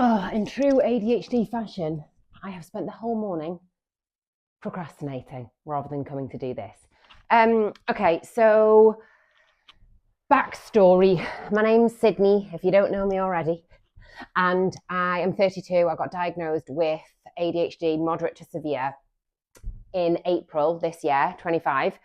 Oh, in true ADHD fashion, I have spent the whole morning procrastinating rather than coming to do this. Okay, so backstory. My name's Sydney, if you don't know me already, and I am 32. I got diagnosed with ADHD, moderate to severe, in April this year, 25.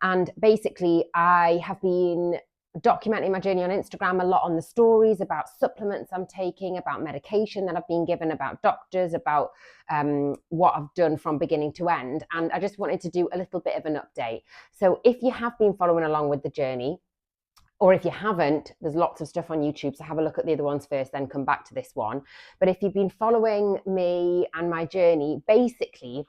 And basically, I have been documenting my journey on Instagram a lot on the stories about supplements I'm taking, about medication that I've been given, about doctors, about what I've done from beginning to end. And I just wanted to do a little bit of an update. So if you have been following along with the journey, or if you haven't, there's lots of stuff on YouTube, so have a look at the other ones first, then come back to this one. But if you've been following me and my journey, basically,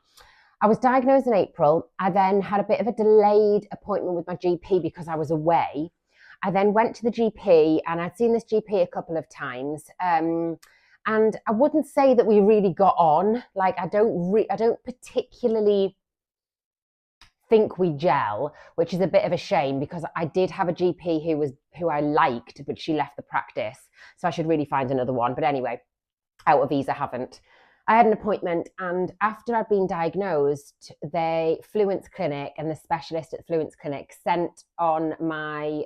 I was diagnosed in April. I then had a bit of a delayed appointment with my GP because I was away. I then went to the GP, and I'd seen this GP a couple of times. And I wouldn't say that we really got on. Like, I don't particularly think we gel, which is a bit of a shame because I did have a GP who I liked, but she left the practice. So I should really find another one. But anyway, out of ease, I haven't. I had an appointment, and after I'd been diagnosed, the Fluence Clinic and the specialist at Fluence Clinic sent on my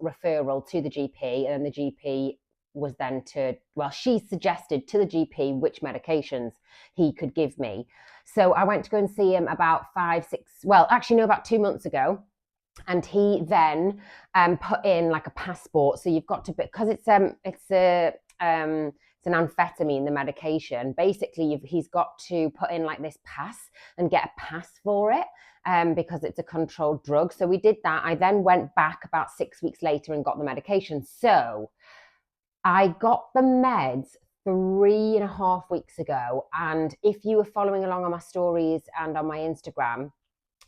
referral to the GP, and the GP was then she suggested to the GP which medications he could give me. So I went to go and see him about about 2 months ago. And he then put in like a passport. So you've got to, because it's an amphetamine, the medication. Basically, he's got to put in like this pass and get a pass for it because it's a controlled drug. So we did that. I then went back about 6 weeks later and got the medication. So I got the meds 3.5 weeks ago. And if you were following along on my stories and on my Instagram,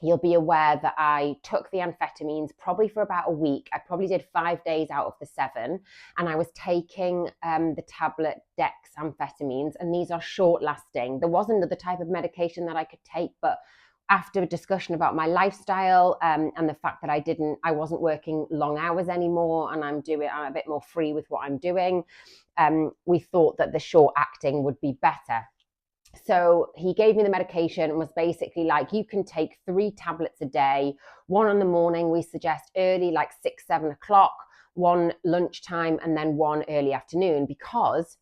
you'll be aware that I took the amphetamines probably for about a week. I probably did 5 days out of the 7. And I was taking the tablet dexamphetamines, and these are short lasting. There was another type of medication that I could take, but after a discussion about my lifestyle and the fact that I wasn't working long hours anymore, and I'm a bit more free with what I'm doing, we thought that the short acting would be better. So he gave me the medication and was basically like, you can take 3 tablets a day, one in the morning, we suggest early, like 6-7 o'clock, one lunchtime, and then one early afternoon, because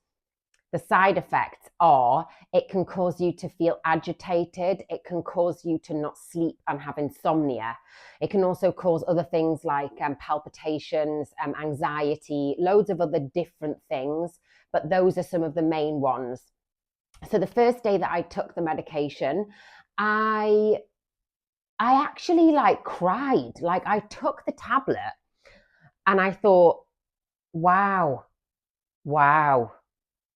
the side effects are it can cause you to feel agitated. It can cause you to not sleep and have insomnia. It can also cause other things like palpitations, anxiety, loads of other different things. But those are some of the main ones. So the first day that I took the medication, I actually like cried. Like, I took the tablet and I thought, wow, wow,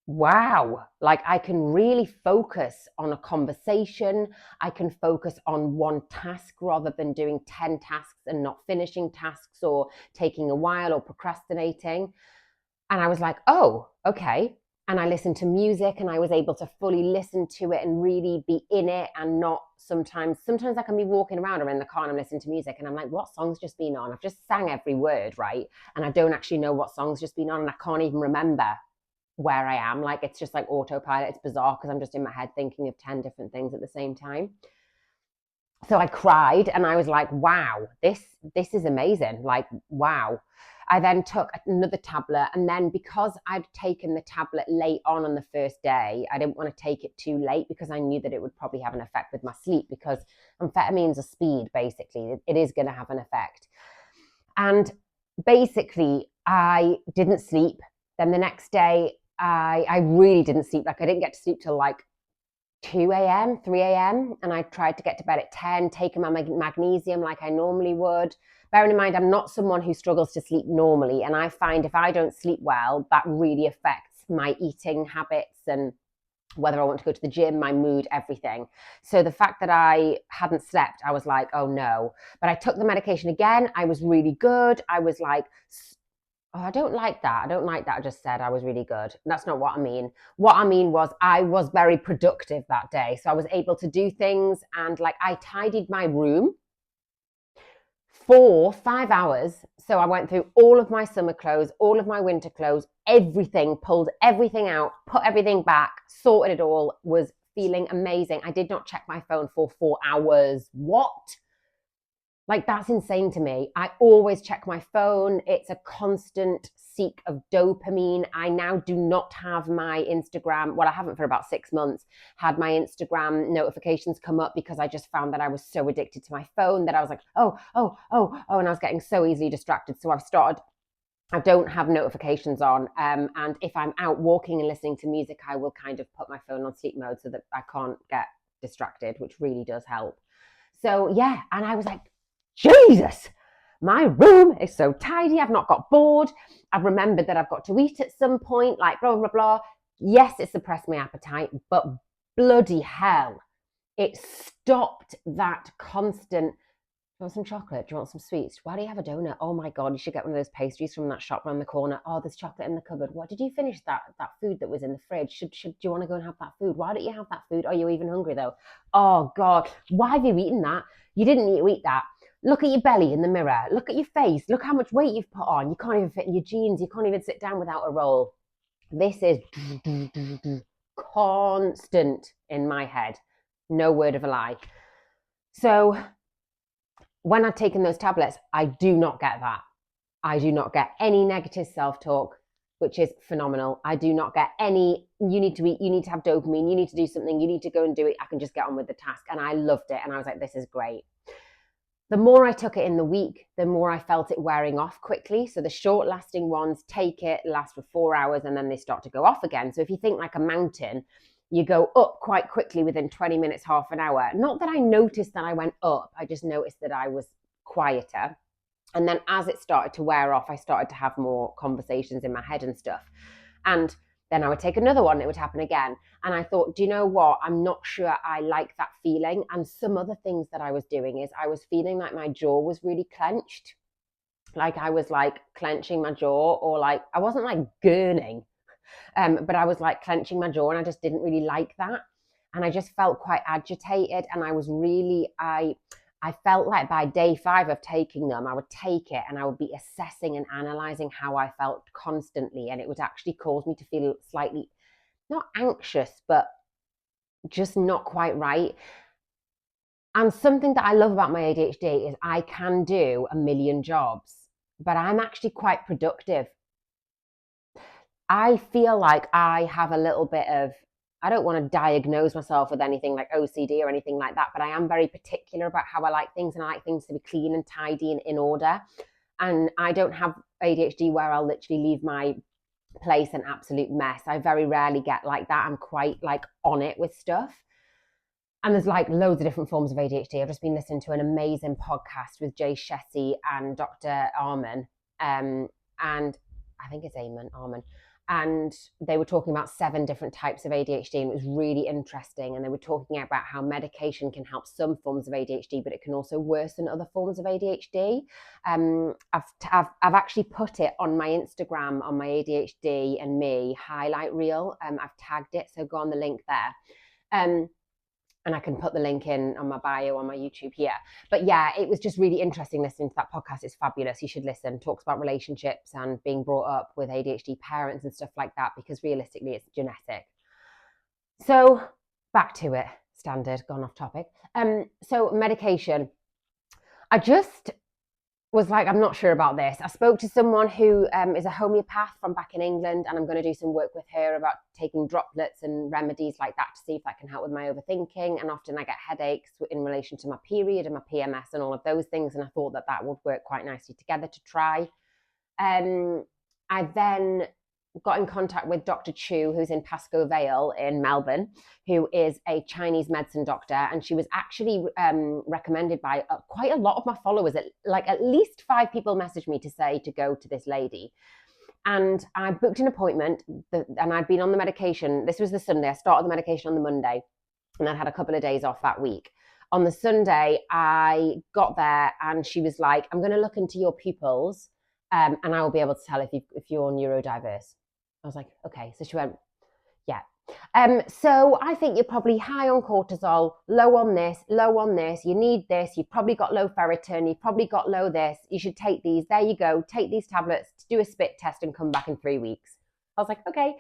wow. Like, I can really focus on a conversation. I can focus on one task rather than doing 10 tasks and not finishing tasks, or taking a while, or procrastinating. And I was like, oh, okay. And I listened to music, and I was able to fully listen to it and really be in it, and not sometimes I can be walking around or in the car and I'm listening to music and I'm like, what song's just been on? I've just sang every word, right? And I don't actually know what song's just been on, and I can't even remember where I am. Like, it's just like autopilot. It's bizarre because I'm just in my head thinking of 10 different things at the same time. So I cried and I was like, wow, this is amazing. Like, wow. I then took another tablet, and then because I'd taken the tablet late on the first day, I didn't want to take it too late because I knew that it would probably have an effect with my sleep, because amphetamines are speed, basically. It is going to have an effect. And basically, I didn't sleep. Then the next day, I really didn't sleep. Like, I didn't get to sleep till like 2 a.m., 3 a.m. And I tried to get to bed at 10, taking my magnesium like I normally would. Bearing in mind, I'm not someone who struggles to sleep normally. And I find if I don't sleep well, that really affects my eating habits and whether I want to go to the gym, my mood, everything. So the fact that I hadn't slept, I was like, oh no. But I took the medication again. I was really good. I was like, oh, I don't like that. I don't like that. I just said I was really good. That's not what I mean. What I mean was I was very productive that day. So I was able to do things, and like, I tidied my room 5 hours. So I went through all of my summer clothes, all of my winter clothes, everything, pulled everything out, put everything back, sorted it all, was feeling amazing. I did not check my phone for 4 hours. What? Like, that's insane to me. I always check my phone. It's a constant seek of dopamine. I now do not have my Instagram. Well, I haven't for about 6 months had my Instagram notifications come up because I just found that I was so addicted to my phone that I was like, oh, and I was getting so easily distracted. So I don't have notifications on. And if I'm out walking and listening to music, I will kind of put my phone on sleep mode so that I can't get distracted, which really does help. So yeah, and I was like, Jesus, my room is so tidy. I've not got bored. I've remembered that I've got to eat at some point, like blah, blah, blah. Yes, it suppressed my appetite, but bloody hell, it stopped that constant, do you want some chocolate? Do you want some sweets? Why do you have a donut? Oh my God, you should get one of those pastries from that shop around the corner. Oh, there's chocolate in the cupboard. What, did you finish that food that was in the fridge? Do you want to go and have that food? Why don't you have that food? Are you even hungry though? Oh God, why have you eaten that? You didn't need to eat that. Look at your belly in the mirror. Look at your face. Look how much weight you've put on. You can't even fit in your jeans. You can't even sit down without a roll. This is constant in my head. No word of a lie. So when I've taken those tablets, I do not get that. I do not get any negative self-talk, which is phenomenal. I do not get any, you need to eat, you need to have dopamine, you need to do something, you need to go and do it. I can just get on with the task. And I loved it. And I was like, this is great. The more I took it in the week, the more I felt it wearing off quickly. So the short lasting ones take it, last for 4 hours, and then they start to go off again. So if you think like a mountain, you go up quite quickly within 20 minutes, half an hour. Not that I noticed that I went up, I just noticed that I was quieter. And then as it started to wear off, I started to have more conversations in my head and stuff. And then I would take another one, it would happen again. And I thought, do you know what? I'm not sure I like that feeling. And some other things that I was doing is I was feeling like my jaw was really clenched. Like I was like clenching my jaw, or like, I wasn't like gurning, but I was like clenching my jaw, and I just didn't really like that. And I just felt quite agitated. And I was really, I felt like by day 5 of taking them, I would take it and I would be assessing and analysing how I felt constantly. And it would actually cause me to feel slightly, not anxious, but just not quite right. And something that I love about my ADHD is I can do a million jobs, but I'm actually quite productive. I feel like I have a little bit of, I don't want to diagnose myself with anything like OCD or anything like that, but I am very particular about how I like things, and I like things to be clean and tidy and in order. And I don't have ADHD where I'll literally leave my place an absolute mess. I very rarely get like that. I'm quite like on it with stuff. And there's like loads of different forms of ADHD. I've just been listening to an amazing podcast with Jay Shetty and Dr. Arman. And I think it's Arman. And they were talking about 7 different types of ADHD, and it was really interesting. And they were talking about how medication can help some forms of ADHD, but it can also worsen other forms of ADHD. I've actually put it on my Instagram, on my ADHD and me highlight reel. I've tagged it, so go on the link there. And I can put the link in on my bio on my YouTube here. But yeah, it was just really interesting listening to that podcast. It's fabulous. You should listen. Talks about relationships and being brought up with ADHD parents and stuff like that, because realistically it's genetic. So back to it. Standard, gone off topic. So medication. I just was like, I'm not sure about this. I spoke to someone who is a homeopath from back in England, and I'm going to do some work with her about taking droplets and remedies like that to see if that can help with my overthinking. And often I get headaches in relation to my period and my PMS and all of those things. And I thought that would work quite nicely together to try. I then got in contact with Dr. Chu, who's in Pascoe Vale in Melbourne, who is a Chinese medicine doctor. And she was actually recommended by quite a lot of my followers. At least 5 people messaged me to say to go to this lady. And I booked an appointment, and I'd been on the medication. This was the Sunday. I started the medication on the Monday, and I'd had a couple of days off that week. On the Sunday, I got there, and she was like, I'm going to look into your pupils, and I will be able to tell if you're neurodiverse. I was like, okay. So she went, yeah. So I think you're probably high on cortisol, low on this, low on this. You need this. You've probably got low ferritin. You've probably got low this. You should take these. There you go. Take these tablets, do a spit test and come back in 3 weeks. I was like, okay.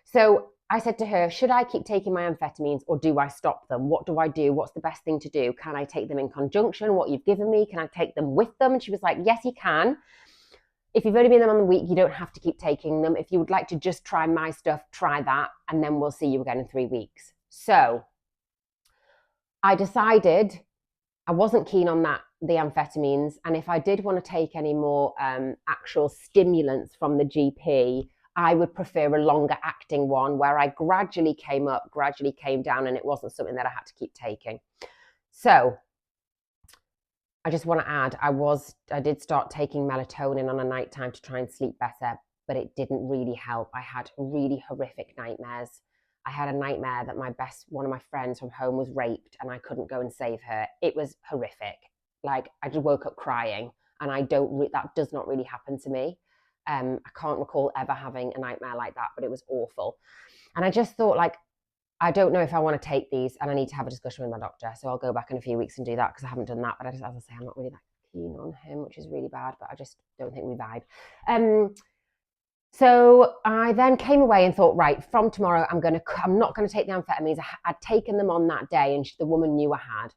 So I said to her, should I keep taking my amphetamines or do I stop them? What do I do? What's the best thing to do? Can I take them in conjunction? What you've given me? Can I take them with them? And she was like, yes, you can. If you've only been them on the week, you don't have to keep taking them. If you would like to just try my stuff, try that. And then we'll see you again in 3 weeks. So I decided I wasn't keen on the amphetamines. And if I did want to take any more actual stimulants from the GP, I would prefer a longer acting one where I gradually came up, gradually came down, and it wasn't something that I had to keep taking. So I just want to add, I did start taking melatonin on a nighttime to try and sleep better, but it didn't really help. I had really horrific nightmares. I had a nightmare that one of my friends from home was raped and I couldn't go and save her. It was horrific. Like I just woke up crying, and that does not really happen to me. I can't recall ever having a nightmare like that, but it was awful. And I just thought, like, I don't know if I want to take these, and I need to have a discussion with my doctor. So I'll go back in a few weeks and do that because I haven't done that. But as I say, I'm not really that keen on him, which is really bad, but I just don't think we vibe. So I then came away and thought, right, from tomorrow, I'm not going to take the amphetamines. I'd taken them on that day, and the woman knew I had.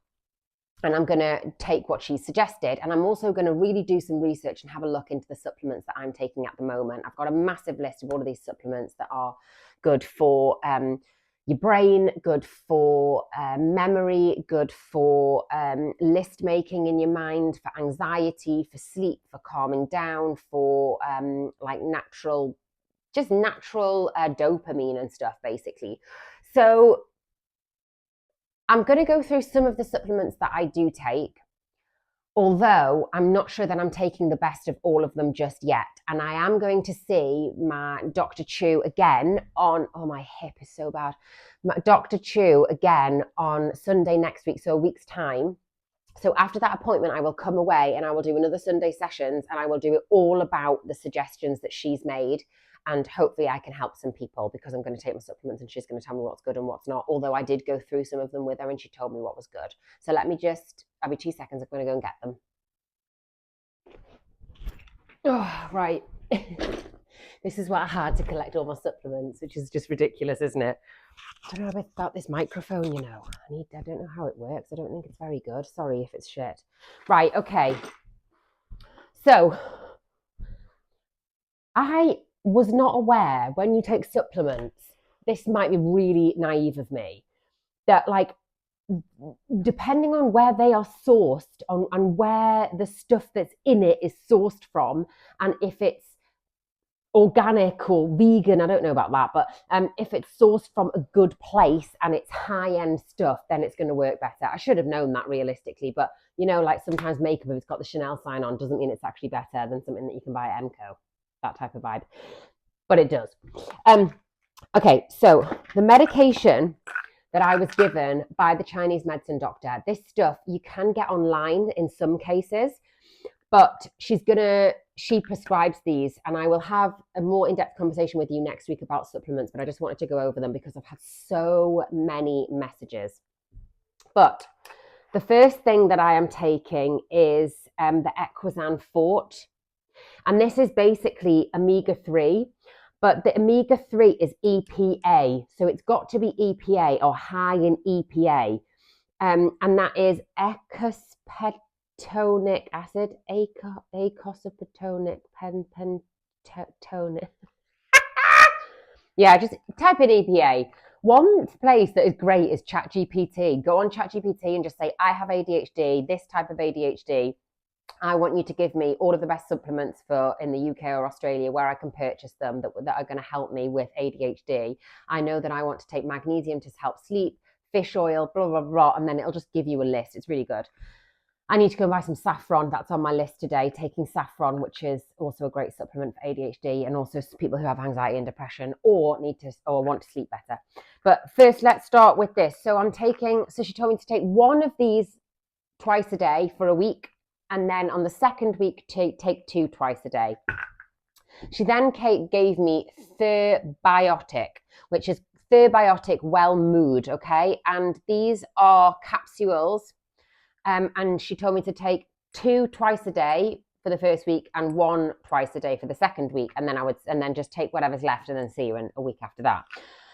And I'm going to take what she suggested. And I'm also going to really do some research and have a look into the supplements that I'm taking at the moment. I've got a massive list of all of these supplements that are good for your brain, good for memory, good for list making in your mind, for anxiety, for sleep, for calming down, for like natural dopamine and stuff, basically. So I'm going to go through some of the supplements that I do take, although I'm not sure that I'm taking the best of all of them just yet. And I am going to see my Dr. Chu again on, oh, my hip is so bad. Dr. Chu again on Sunday next week, so a week's time. So after that appointment, I will come away and I will do another Sunday sessions, and I will do it all about the suggestions that she's made. And hopefully I can help some people, because I'm going to take my supplements and she's going to tell me what's good and what's not. Although I did go through some of them with her and she told me what was good. So I'll be 2 seconds. I'm going to go and get them. Oh, right. This is what I had to collect all my supplements, which is just ridiculous, isn't it? I don't know about this microphone, I don't know how it works. I don't think it's very good. Sorry if it's shit. Right, okay. So I was not aware, when you take supplements, this might be really naive of me, that like depending on where they are sourced and where the stuff that's in it is sourced from, and if it's organic or vegan, I don't know about that, but if it's sourced from a good place and it's high-end stuff, then it's going to work better. I should have known that realistically, but like sometimes makeup, if it's got the Chanel sign on, doesn't mean it's actually better than something that you can buy at MCO. That type of vibe, but it does. Okay, so the medication that I was given by the Chinese medicine doctor, this stuff you can get online in some cases, but she prescribes these, and I will have a more in-depth conversation with you next week about supplements, but I just wanted to go over them because I've had so many messages. But the first thing that I am taking is the Equizan Fort. And this is basically omega-3, but the omega-3 is EPA. So it's got to be EPA or high in EPA. And that is eicosapetonic acid, eicosapetonic pentonic. Yeah, just type in EPA. One place that is great is ChatGPT. Go on ChatGPT and just say, I have ADHD, this type of ADHD. I want you to give me all of the best supplements for in the UK or Australia where I can purchase them that are going to help me with ADHD. I know that I want to take magnesium to help sleep, fish oil, blah, blah, blah, and then it'll just give you a list. It's really good. I need to go and buy some saffron. That's on my list today, taking saffron, which is also a great supplement for ADHD and also people who have anxiety and depression or want to sleep better. But first, let's start with this. So she told me to take one of these twice a day for a week. And then on the second week, take 2 twice a day. She then gave me Therabiotic, which is Probiotic Well Mood, okay? And these are capsules. And she told me to take 2 twice a day for the first week and 1 twice a day for the second week. And then just take whatever's left and then see you in a week after that.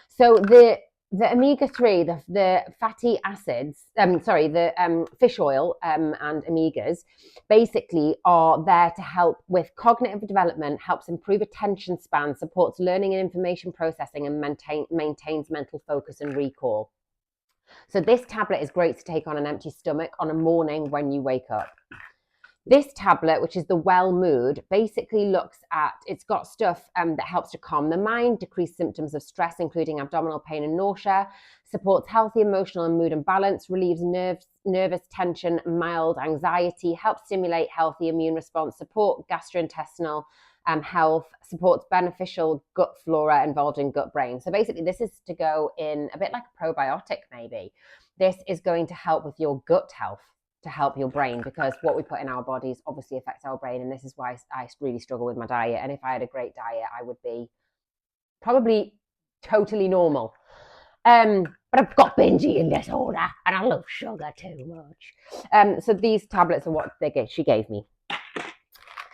So the omega-3, the fatty acids, the fish oil and omegas basically are there to help with cognitive development, helps improve attention span, supports learning and information processing, and maintains mental focus and recall. So this tablet is great to take on an empty stomach on a morning when you wake up. This tablet, which is the Well Mood, basically looks at, it's got stuff that helps to calm the mind, decrease symptoms of stress, including abdominal pain and nausea, supports healthy emotional and mood and balance, relieves nervous tension, mild anxiety, helps stimulate healthy immune response, support gastrointestinal health, supports beneficial gut flora involved in gut brain. So basically this is to go in a bit like a probiotic maybe. This is going to help with your gut health, to help your brain, because what we put in our bodies obviously affects our brain. And this is why I really struggle with my diet. And if I had a great diet, I would be probably totally normal. But I've got binge eating disorder and I love sugar too much. So these tablets are what she gave me.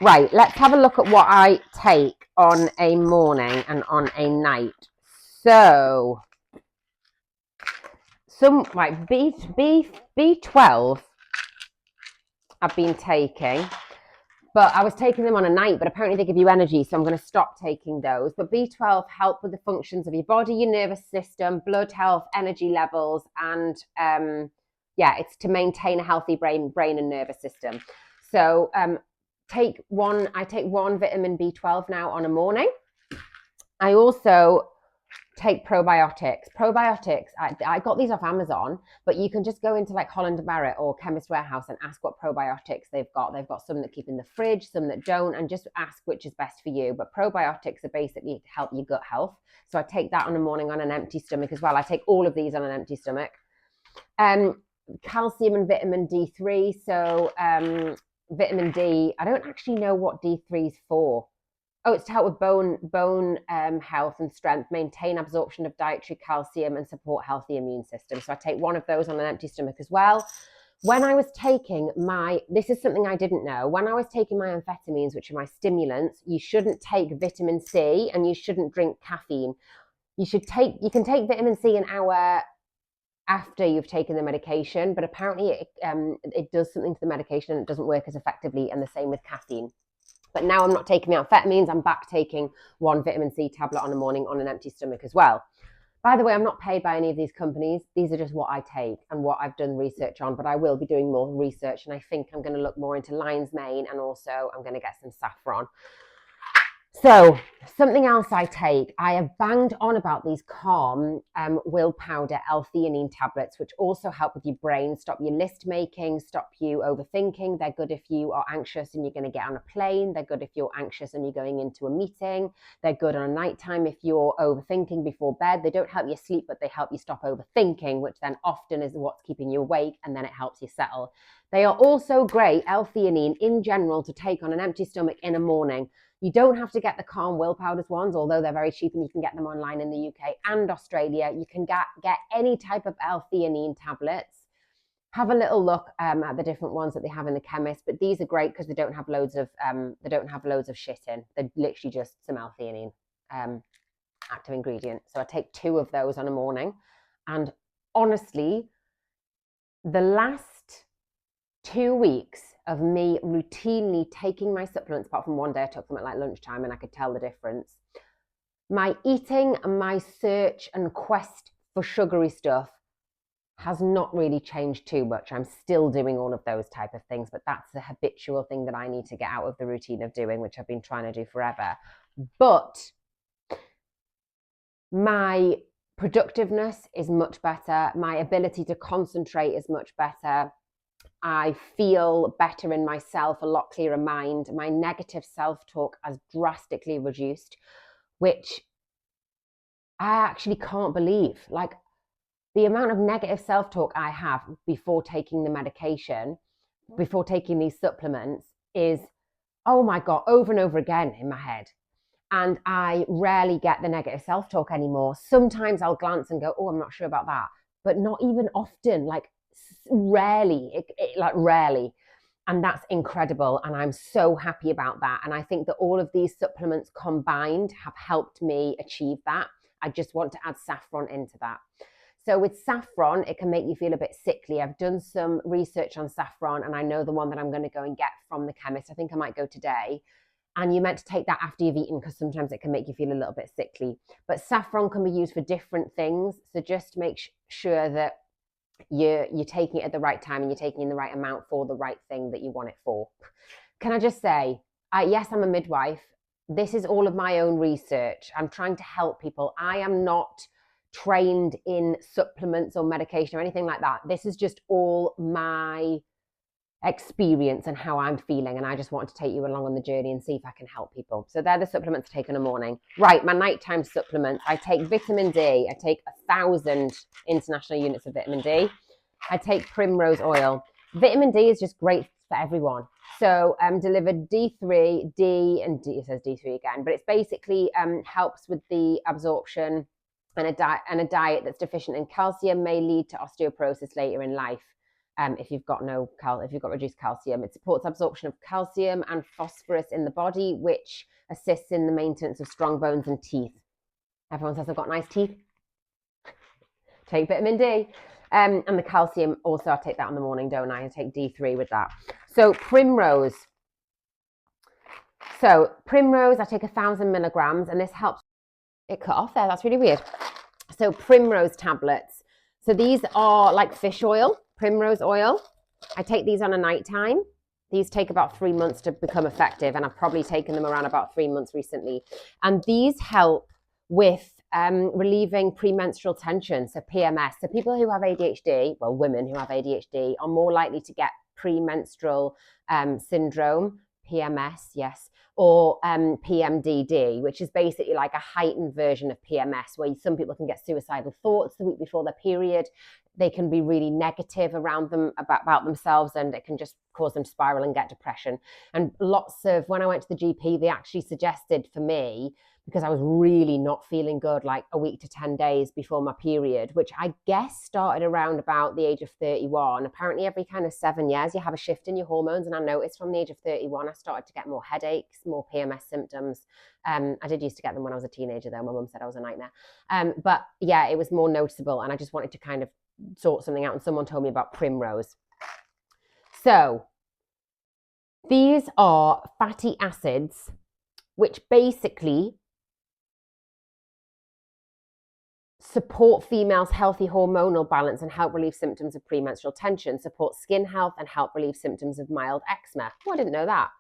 Right, let's have a look at what I take on a morning and on a night. So, B12 I've been taking, but I was taking them on a night, but apparently they give you energy, so I'm going to stop taking those. But B12 help with the functions of your body, your nervous system, blood health, energy levels, and it's to maintain a healthy brain and nervous system. So I take one vitamin B12 now on a morning. I also take probiotics. I got these off Amazon, but you can just go into like Holland & Barrett or Chemist Warehouse and ask what probiotics they've got. They've got some that keep in the fridge, some that don't, and just ask which is best for you. But probiotics are basically to help your gut health. So I take that on a morning on an empty stomach as well. I take all of these on an empty stomach. Calcium and vitamin D3. So vitamin D, I don't actually know what D3 is for. Oh, it's to help with bone health and strength, maintain absorption of dietary calcium, and support healthy immune system. So I take one of those on an empty stomach as well. When I was taking this is something I didn't know. When I was taking my amphetamines, which are my stimulants, you shouldn't take vitamin C and you shouldn't drink caffeine. You can take vitamin C an hour after you've taken the medication, but apparently it does something to the medication and it doesn't work as effectively, and the same with caffeine. But now I'm not taking the amphetamines. I'm back taking one vitamin C tablet on a morning on an empty stomach as well. By the way, I'm not paid by any of these companies. These are just what I take and what I've done research on, but I will be doing more research, and I think I'm going to look more into lion's mane, and also I'm going to get some saffron. So something else I take, I have banged on about these calm will powder L-theanine tablets, which also help with your brain, stop your list making, stop you overthinking. They're good if you are anxious and you're going to get on a plane. They're good if you're anxious and you're going into a meeting. They're good on a nighttime if you're overthinking before bed. They don't help you sleep, but they help you stop overthinking, which then often is what's keeping you awake, and then it helps you settle. They are also great, L-theanine in general, to take on an empty stomach in a morning. You don't have to get the Calm Will Powders ones, although they're very cheap and you can get them online in the UK and Australia. You can get any type of L-theanine tablets. Have a little look at the different ones that they have in the chemist, but these are great because they don't have loads of shit in. They're literally just some L-theanine active ingredient. So I take 2 of those on a morning, and honestly, the last 2 weeks of me routinely taking my supplements, apart from one day I took them at like lunchtime and I could tell the difference. My eating and my search and quest for sugary stuff has not really changed too much. I'm still doing all of those type of things, but that's the habitual thing that I need to get out of the routine of doing, which I've been trying to do forever. But my productiveness is much better. My ability to concentrate is much better. I feel better in myself, a lot clearer mind. My negative self-talk has drastically reduced, which I actually can't believe. Like, the amount of negative self-talk I have before taking the medication, before taking these supplements, is, oh my God, over and over again in my head. And I rarely get the negative self-talk anymore. Sometimes I'll glance and go, oh, I'm not sure about that. But not even often, like rarely, like rarely. And that's incredible. And I'm so happy about that. And I think that all of these supplements combined have helped me achieve that. I just want to add saffron into that. So with saffron, it can make you feel a bit sickly. I've done some research on saffron, and I know the one that I'm going to go and get from the chemist. I think I might go today. And you're meant to take that after you've eaten, because sometimes it can make you feel a little bit sickly. But saffron can be used for different things. So just make sure that you're taking it at the right time and you're taking in the right amount for the right thing that you want it for. Can I just say, yes, I'm a midwife. This is all of my own research. I'm trying to help people. I am not trained in supplements or medication or anything like that. This is just all my experience and how I'm feeling, and I just want to take you along on the journey and see if I can help people. So they're the supplements I take in the morning. Right, my nighttime supplements. I take vitamin D. I take 1,000 international units of vitamin D. I take primrose oil. Vitamin D is just great for everyone. So delivered D3, D, and D, it says D3 again, but it's basically helps with the absorption, and a diet that's deficient in calcium may lead to osteoporosis later in life. If you've got reduced calcium, it supports absorption of calcium and phosphorus in the body, which assists in the maintenance of strong bones and teeth. Everyone says I've got nice teeth. Take vitamin D. And the calcium also, I take that in the morning, don't I? I take D3 with that. So primrose, I take 1,000 milligrams, and this helps. It cut off there. That's really weird. So primrose tablets. So these are like fish oil, primrose oil. I take these on a nighttime. These take about 3 months to become effective, and I've probably taken them around about 3 months recently. And these help with relieving premenstrual tension, so PMS. So people who have ADHD, well, women who have ADHD are more likely to get premenstrual syndrome, PMS, yes, or PMDD, which is basically like a heightened version of PMS, where some people can get suicidal thoughts the week before their period. They can be really negative around them about themselves, and it can just cause them to spiral and get depression. And when I went to the GP, they actually suggested for me, because I was really not feeling good, like a week to 10 days before my period, which I guess started around about the age of 31. Apparently every kind of 7 years you have a shift in your hormones. And I noticed from the age of 31, I started to get more headaches, more PMS symptoms. I did used to get them when I was a teenager though. My mum said I was a nightmare. But yeah, it was more noticeable, and I just wanted to kind of sort something out, and someone told me about primrose. So these are fatty acids, which basically support females' healthy hormonal balance and help relieve symptoms of premenstrual tension, support skin health, and help relieve symptoms of mild eczema. Oh, I didn't know that.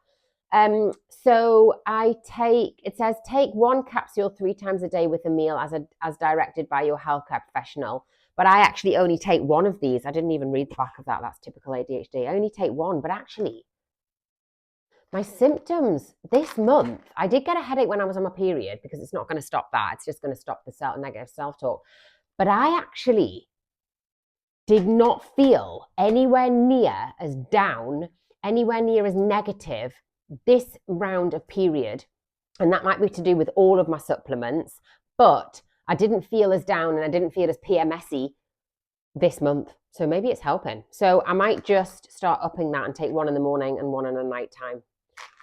So it says take 1 capsule 3 times a day with a meal as directed by your healthcare professional. But I actually only take 1 of these. I didn't even read the back of that. That's typical ADHD. I only take 1, but actually my symptoms this month, I did get a headache when I was on my period, because it's not going to stop that. It's just going to stop the negative self-talk. But I actually did not feel anywhere near as down, anywhere near as negative this round of period. And that might be to do with all of my supplements, but I didn't feel as down and I didn't feel as PMS-y this month. So maybe it's helping. So I might just start upping that and take 1 in the morning and 1 in the nighttime.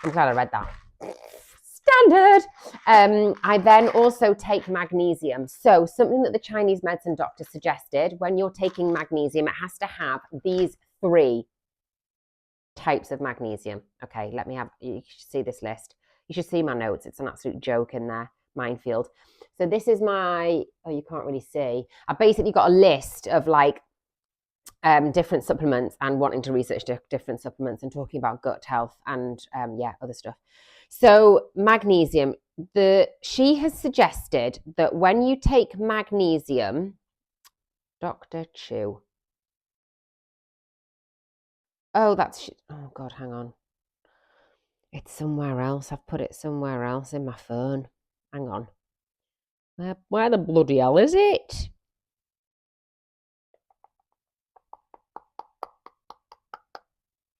I'm glad I read that. Standard. I then also take magnesium. So something that the Chinese medicine doctor suggested, when you're taking magnesium, it has to have these 3 types of magnesium. Okay, you should see this list. You should see my notes. It's an absolute joke in there, minefield. So this is you can't really see. I've basically got a list of like different supplements, and wanting to research different supplements and talking about gut health and other stuff. So magnesium, she has suggested that when you take magnesium, Dr. Chu. Oh God, hang on. It's somewhere else. I've put it somewhere else in my phone. Hang on. Where the bloody hell is it?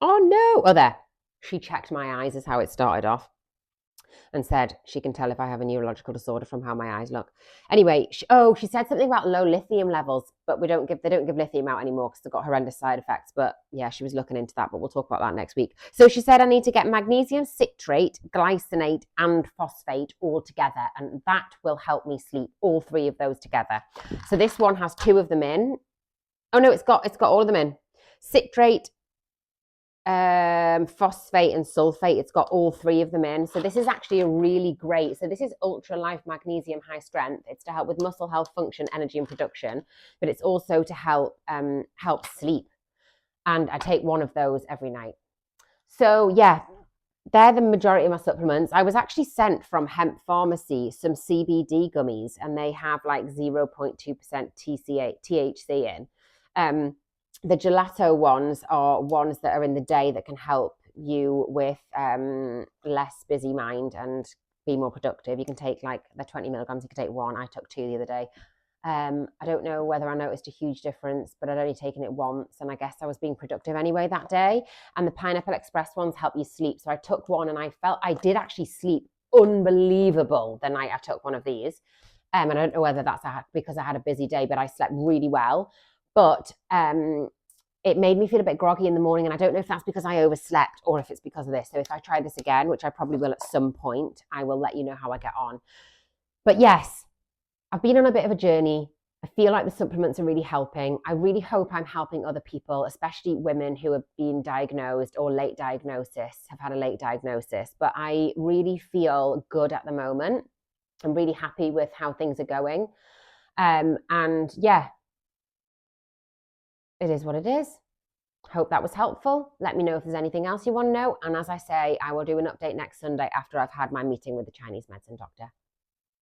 Oh no. Oh, there. She checked my eyes is how it started off. and said she can tell if I have a neurological disorder from how my eyes look. Anyway, she said something about low lithium levels, but they don't give lithium out anymore because they've got horrendous side effects. But yeah, she was looking into that, but we'll talk about that next week. So she said I need to get magnesium citrate, glycinate, and phosphate all together, and that will help me sleep, all 3 of those together. So this one has 2 of them in. Oh no, it's got all of them in. Citrate, phosphate and sulfate. It's got all 3 of them in. So this is actually a really great. So this is Ultra Life Magnesium High Strength. It's to help with muscle health, function, energy, and production, but it's also to help sleep. And I take 1 of those every night. So yeah, they're the majority of my supplements. I was actually sent from Hemp Pharmacy some CBD gummies, and they have like 0.2% THC in. The gelato ones are ones that are in the day that can help you with less busy mind and be more productive. You can take like the 20 milligrams, you can take 1. I took 2 the other day. I don't know whether I noticed a huge difference, but I'd only taken it once, and I guess I was being productive anyway that day. And the Pineapple Express ones help you sleep. So I took 1, and I felt I did actually sleep unbelievable the night I took 1 of these. And I don't know whether that's because I had a busy day, but I slept really well. But it made me feel a bit groggy in the morning, and I don't know if that's because I overslept or if it's because of this. So if I try this again, which I probably will at some point, I will let you know how I get on. But yes, I've been on a bit of a journey. I feel like the supplements are really helping. I really hope I'm helping other people, especially women who have been diagnosed or have had a late diagnosis. But I really feel good at the moment. I'm really happy with how things are going. And yeah, it is what it is. Hope that was helpful. Let me know if there's anything else you want to know. And as I say, I will do an update next Sunday after I've had my meeting with the Chinese medicine doctor.